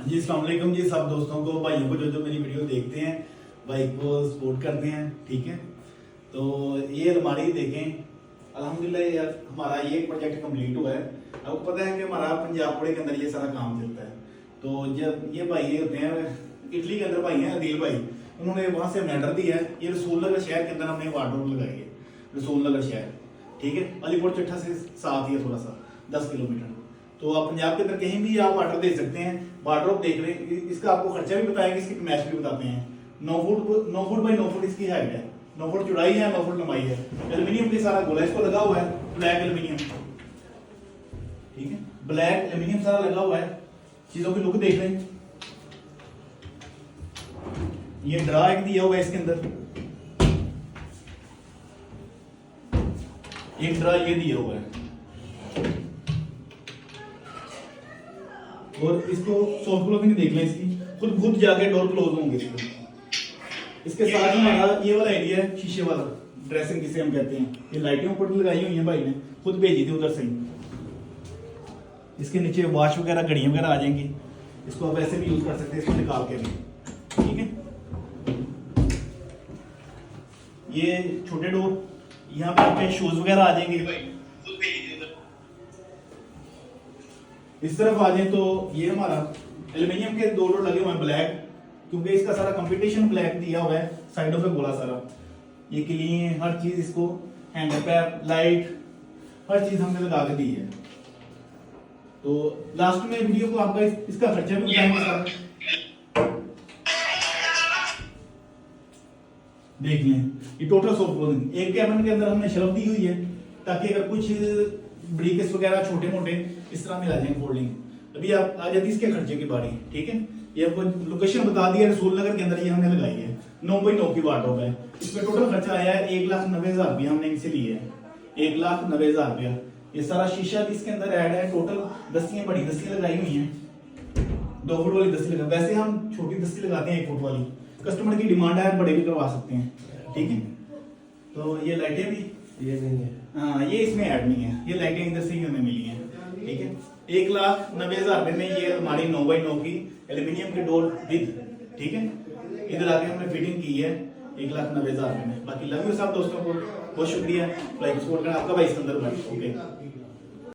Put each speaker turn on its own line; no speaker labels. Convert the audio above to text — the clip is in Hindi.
जी अस्सलाम वालेकुम जी, सब दोस्तों को, भाइयों को जो मेरी वीडियो देखते हैं, भाई को सपोर्ट करते हैं। ठीक है, तो ये अलमारी देखें, अल्हम्दुलिल्लाह यार हमारा ये प्रोजेक्ट कंप्लीट हुआ है। आपको पता है कि हमारा पंजाब पुणे के अंदर ये सारा काम चलता है। तो जब ये भाई ये होते हैं इटली के अंदर, भाई हैं अदील भाई, उन्होंने वहाँ से मैटर दिया है। ये रसूलनगर शहर के अंदर हमने वार्डरोब लगाई है, रसूलनगर शहर। ठीक है, अलीपुर चट्ठा से साथ ही है, थोड़ा सा 10 किलोमीटर। तो आप पंजाब के अंदर कहीं भी आप ऑर्डर दे सकते हैं। वार्डरोब देख रहे हैं, इसका आपको खर्चा भी बताएंगे, इसकी मैच भी बताते हैं। 9 फुट बाई 9 फुट इसकी हाइट है, 9 फुट चौड़ाई है, 9 फुट लंबाई है। एल्यूमिनियम के सारा गोला इसको लगा हुआ है, ब्लैक एल्यूमिनियम। ठीक है, ब्लैक एल्यूमिनियम सारा लगा हुआ है। चीजों की लुक देख रहे हैं, ये ड्रा एक दिया हुआ है इसके अंदर, एक ड्रा ये दिया हुआ है, और इसको सॉफ्ट क्लोजिंग देख लें, इसकी खुद जाके डोर क्लोज होंगे इसके साथ हमारा ये वाला एरिया है, शीशे वाला ड्रेसिंग जिसे हम कहते हैं। ये लाइटें ऊपर लगाई हुई हैं, भाई ने खुद भेजी थी उधर से ही। इसके नीचे वॉच वगैरह, घड़ियां वगैरह आ जाएंगी, इसको आप ऐसे भी यूज कर सकते हैं, इसको निकाल के भी। ठीक है, ये छोटे डोर, यहाँ पे आपके शूज वगैरह आ जाएंगे भाई, खुद भेजी थी उधर। इस तरफ आ जाए तो ये हमारा एल्यूमिनियम के 2 डोर लगे हुए हैं ब्लैक, क्योंकि इसका सारा कंपटीशन ब्लैक दिया हुआ है। साइडों पे गोला सारा, ये क्लीन हर चीज, इसको हैंडल पैप, लाइट, हर चीज हमने लगा के दी है। तो लास्ट में वीडियो को आपका इसका खर्चा भी बताएंगे सारा, देख लें। ये टोटल सॉफ्ट क्लोजिंग एक कैबिन के अंदर हमने शेल्फ दी हुई है, ताकि अगर कुछ ब्रीकेस वगैरह छोटे मोटे इस तरह में आ जाएंगे फोल्डिंग। अभी आप आ जाती इसके खर्चे की बारी। ठीक है, ये आपको लोकेशन बता दी है, रसूलनगर के अंदर ये हमने लगाई है। 9 बाई 9 की वार्डरोब है। इसमें टोटल खर्चा आया है 1,90,000 रुपया, हमने इनसे लिए है 1,90,000 रुपया। ये सारा शीशा भी इसके अंदर ऐड है। टोटल दस्तियां, बड़ी दस्तियां लगाई हुई हैं, 2 फुट वाली दस्ती लगा, वैसे हम छोटी दस्ती लगाते हैं 1 फुट वाली, कस्टमर की डिमांड है, बड़े भी करवा सकते हैं। ठीक है, तो ये लाइटें भी
ये नहीं है,
हाँ, ये इसमें ऐड नहीं है, ये लाइटें इधर से ही हमें मिली हैं। ठीक है, 1,90,000 रुपए में ये हमारी 9 बाई 9 की एल्यूमिनियम की डोर विद। ठीक है, इधर आके हमने फिटिंग की है 1,90,000 रुपए में। बाकी लव यू सब दोस्तों को, बहुत शुक्रिया, लाइक सपोर्ट करना। आपका भाई सिकंदर भाई। ओके।